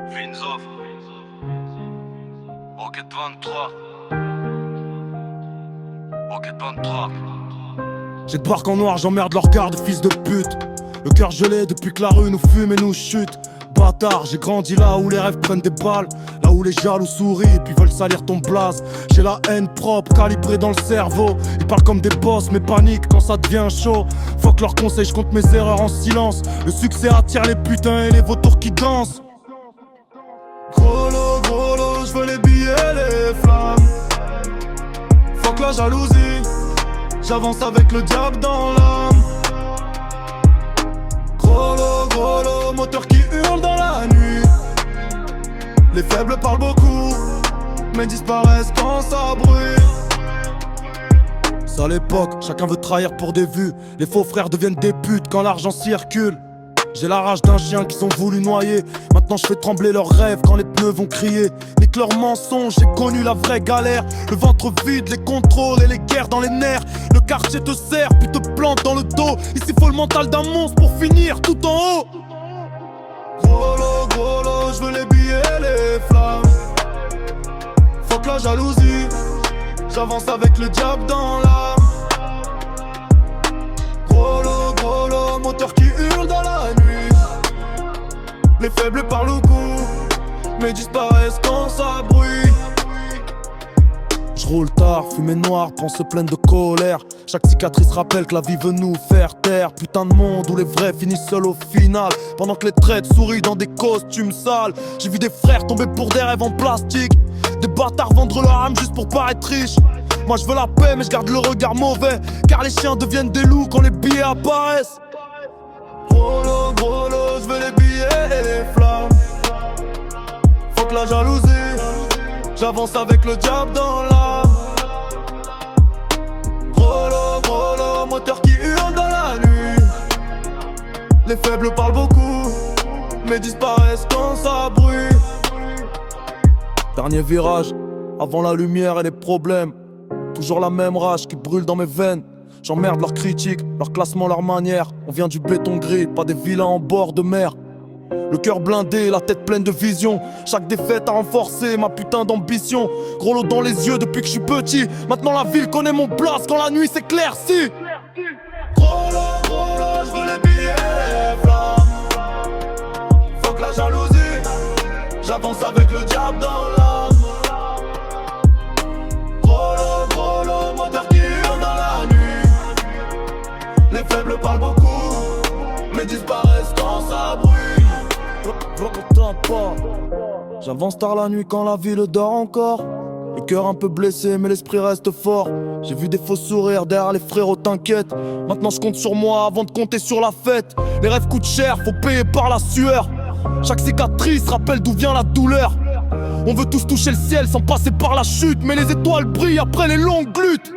Vinzo, Rocket 23, Rocket 23. J'ai de barque en noir, j'emmerde leur garde, fils de pute. Le cœur gelé depuis que la rue nous fume et nous chute. Bâtard, j'ai grandi là où les rêves prennent des balles, là où les jaloux sourient puis veulent salir ton blaze. J'ai la haine propre, calibrée dans le cerveau. Ils parlent comme des boss mais paniquent quand ça devient chaud. Fuck leurs conseils, je compte mes erreurs en silence. Le succès attire les putains et les vautours qui dansent. Gros lot, je veux les billets, les flammes. Fuck la jalousie, j'avance avec le diable dans l'âme. Gros lot, moteur qui hurle dans la nuit. Les faibles parlent beaucoup, mais disparaissent quand ça brûle. C'est à l'époque, chacun veut trahir pour des vues. Les faux frères deviennent des putes quand l'argent circule. J'ai la rage d'un chien qu'ils ont voulu noyer. Maintenant je fais trembler leurs rêves quand les pneus vont crier. Nique leurs mensonges, j'ai connu la vraie galère. Le ventre vide, les contrôles et les guerres dans les nerfs. Le quartier te serre puis te plante dans le dos. Ici faut le mental d'un monstre pour finir tout en haut. Gros lot, je veux les billets, les flammes. Fuck la jalousie, j'avance avec le diable dans l'âme. Gros lot, moteur qui hurle dans la nuit. Les faibles parlent beaucoup, mais disparaissent quand ça bruit. J'roule tard, fumée noire, pensée pleine de colère. Chaque cicatrice rappelle que la vie veut nous faire taire. Putain de monde où les vrais finissent seuls au final. Pendant que les traites sourient dans des costumes sales. J'ai vu des frères tomber pour des rêves en plastique. Des bâtards vendre leur âme juste pour paraître riches. Moi je veux la paix mais je garde le regard mauvais. Car les chiens deviennent des loups quand les billets apparaissent. Gros lot, je veux les billets et les flammes. Fuck la jalousie, j'avance avec le diable dans l'âme. Gros lot, moteur qui hurle dans la nuit. Les faibles parlent beaucoup, mais disparaissent quand ça brûle. Dernier virage, avant la lumière et les problèmes. Toujours la même rage qui brûle dans mes veines. J'emmerde leurs critiques, leur classement, leur manière. On vient du béton gris, pas des villains en bord de mer. Le cœur blindé, la tête pleine de visions. Chaque défaite a renforcé ma putain d'ambition. Gros lot dans les yeux depuis que je suis petit. Maintenant la ville connaît mon place quand la nuit s'éclaircit. Gros lot, je veux les billets, les flammes. Fuck la jalousie, j'avance avec le diable dans l'âme. Gros lot, moteur qui hurle dans la nuit. Les faibles parlent beaucoup, mais disparaissent quand ça brûle. J'avance tard la nuit quand la ville dort encore. Le cœur un peu blessé mais l'esprit reste fort. J'ai vu des faux sourires derrière les frérots, t'inquiète. Maintenant je compte sur moi avant de compter sur la fête. Les rêves coûtent cher, faut payer par la sueur. Chaque cicatrice rappelle d'où vient la douleur. On veut tous toucher le ciel sans passer par la chute. Mais les étoiles brillent après les longues luttes.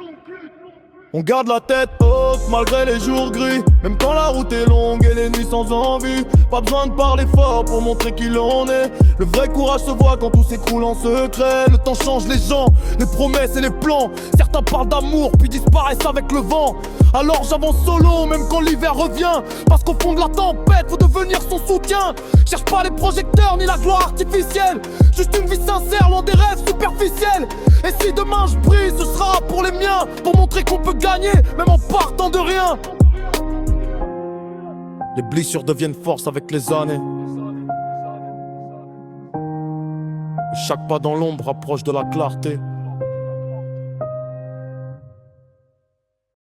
On garde la tête haute malgré les jours gris. Même quand la route est longue et les nuits sans envie. Pas besoin de parler fort pour montrer qui l'on est. Le vrai courage se voit quand tout s'écroule en secret. Le temps change les gens, les promesses et les plans. Certains parlent d'amour puis disparaissent avec le vent. Alors j'avance solo même quand l'hiver revient. Parce qu'au fond de la tempête faut devenir son soutien. Cherche pas les projecteurs ni la gloire artificielle. Juste une vie sincère loin des rêves superficiels. Et si demain je brille ce sera pour les miens. Pour montrer qu'on peut gagner même en partant de rien. Les blessures deviennent force avec les années. Chaque pas dans l'ombre rapproche de la clarté.